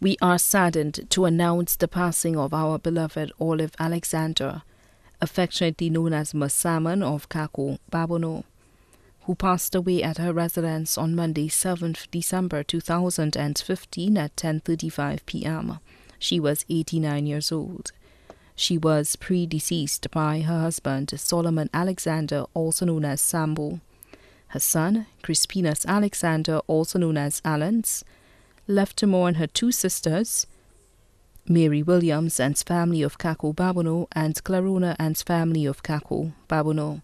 We are saddened to announce the passing of our beloved Olive Alexander, affectionately known as Masaman of Kako, Babono, who passed away at her residence on Monday, 7th December 2015 at 10:35 p.m. She was 89 years old. She was predeceased by her husband, Solomon Alexander, also known as Sambo. Her son, Crispinus Alexander, also known as Allens, left to mourn her two sisters, Mary Williams and family of Kako Babono and Clarona and family of Kako Babono,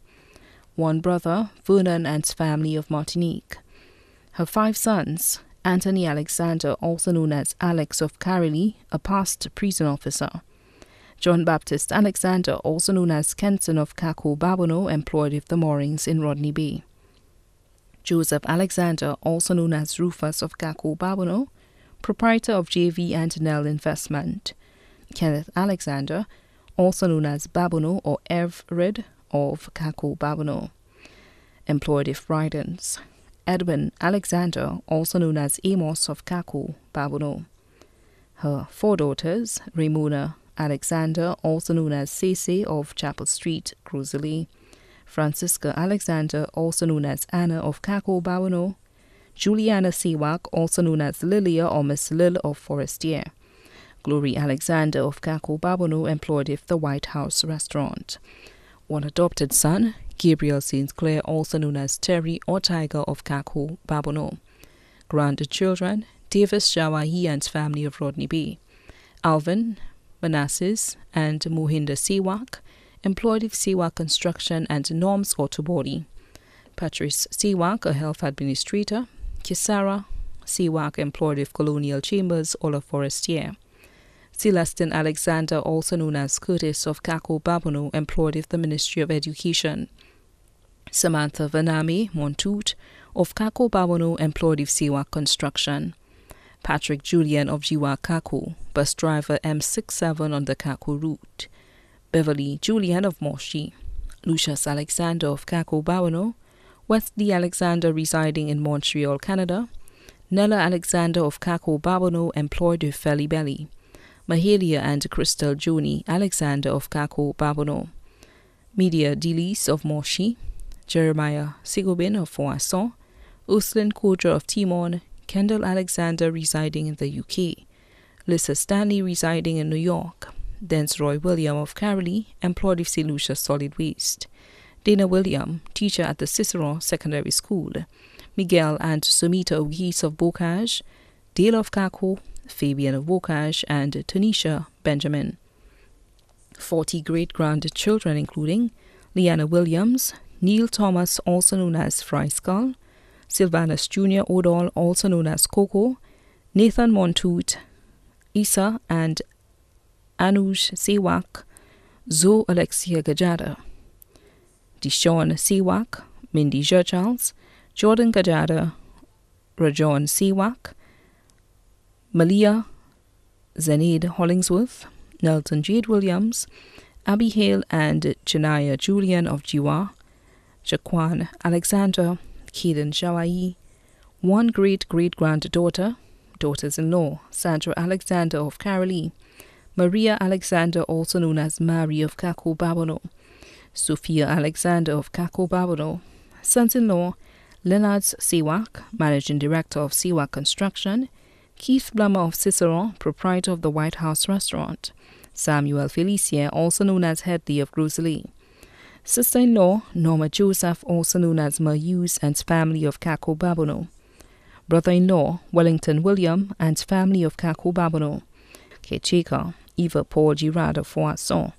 one brother, Vernon and family of Martinique. Her 5 sons, Anthony Alexander, also known as Alex of Carolee, a past prison officer, John Baptist Alexander, also known as Kenson of Kako Babono, employed with the moorings in Rodney Bay, Joseph Alexander, also known as Rufus of Kako Babono, proprietor of JV and Nell Investment, Kenneth Alexander, also known as Babono or Everett of Kako Babono, employed with Bridens, Edwin Alexander, also known as Amos of Kako Babono. Her 4 daughters, Ramona Alexander, also known as Cece of Chapel Street, Grosley, Francisca Alexander, also known as Anna of Kako Babono, Juliana Sewak, also known as Lilia or Miss Lil of Forestier, Glory Alexander of Kako Babono, employed with the White House Restaurant, one adopted son, Gabriel St. Clair, also known as Terry or Tiger of Kako Babono, grandchildren, Davis Jawahi and family of Rodney Bay, Alvin, Manassas, and Mohinder Sewak, employed with Sewak Construction and Norms Auto Body, Patrice Sewak, a health administrator, Kisara Sewak, employed with Colonial Chambers, Ola Forestier, Celestin Alexander, also known as Curtis of Kako Babono, employed with the Ministry of Education, Samantha Vaname Montoot of Kako Babono, employed with Sewak Construction, Patrick Julian of Jiwa Kako, bus driver M67 on the Kako route, Beverly Julian of Moshi, Lucius Alexander of Kako Babono, Wesley Alexander residing in Montreal, Canada, Nella Alexander of Kako Babono, employed with Felly Belly, Mahalia and Crystal Joni Alexander of Kako Babono, Media Delis of Moshi, Jeremiah Sigobin of Foisson, Ursuline Kodra of Timon, Kendall Alexander residing in the UK, Lisa Stanley residing in New York, Dance Roy William of Carolee, employed with St. Lucia Solid Waste, Dana William, teacher at the Cicero Secondary School, Miguel and Sumita Ugis of Bocage, Dale of Kako, Fabian of Bocage, and Tanisha Benjamin. 40 great-grandchildren including Leanna Williams, Neil Thomas, also known as Fry Skull, Sylvanus Jr. Odall, also known as Coco, Nathan Montoot, Isa and Anuj Sewak, Zoe Alexia Gajada, Deshawn Sewak, Mindy Charles, Jordan Gajada, Rajon Sewak, Malia Zaid Hollingsworth, Nelson Jade Williams, Abby Hale and Janaya Julian of Jiwa, Jaquan Alexander, Kaden Jawai, one great-great-granddaughter, daughters-in-law, Sandra Alexander of Carolee, Maria Alexander, also known as Mary of Kako Babono, Sophia Alexander of Kako Babono, sons-in-law, Leonard Sewak, Managing Director of Sewak Construction, Keith Blummer of Cicero, proprietor of the White House Restaurant, Samuel Felicia, also known as Headley of Grosley, sister-in-law, Norma Joseph, also known as Ma Hughes and family of Kako Babono, brother-in-law, Wellington William and family of Kako Babono, Kecheka, Eva Paul Girard of Foisson,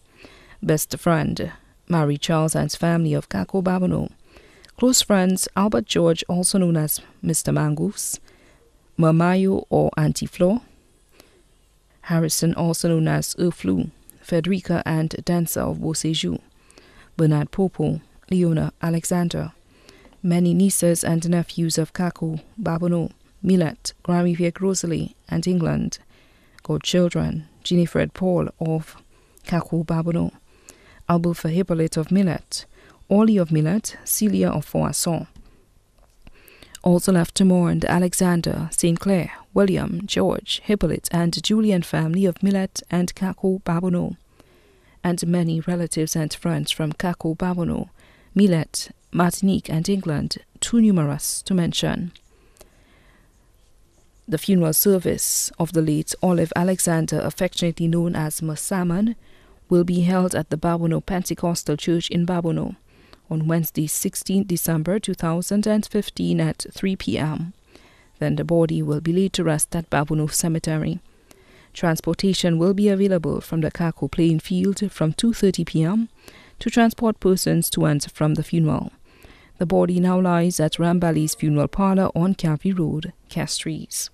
best friend, Mary Charles and family of Kako Babono, close friends, Albert George, also known as Mr. Mangoose, Mamayo or Auntie Flo, Harrison, also known as Urflu, Frederica and Dancer of Beausejour, Bernard Popo, Leona Alexander, many nieces and nephews of Kako Babono, Millet, Grammy Vic Rosalie, and England, godchildren, Jennifer Paul of Kako Babono, Albufa Hippolyte of Millet, Orly of Millet, Celia of Foisson. also left to mourn the Alexander, St. Clair, William, George, Hippolyte, and Julian family of Millet and Kako Babono, and many relatives and friends from Kako Babono, Millet, Martinique, and England, too numerous to mention. The funeral service of the late Olive Alexander, affectionately known as Masamon, will be held at the Babono Pentecostal Church in Babono on Wednesday, 16 December 2015 at 3 p.m. Then the body will be laid to rest at Babono Cemetery. Transportation will be available from the Kako playing field from 2:30 p.m. to transport persons to and from the funeral. The body now lies at Rambali's Funeral Parlour on Calvary Road, Castries.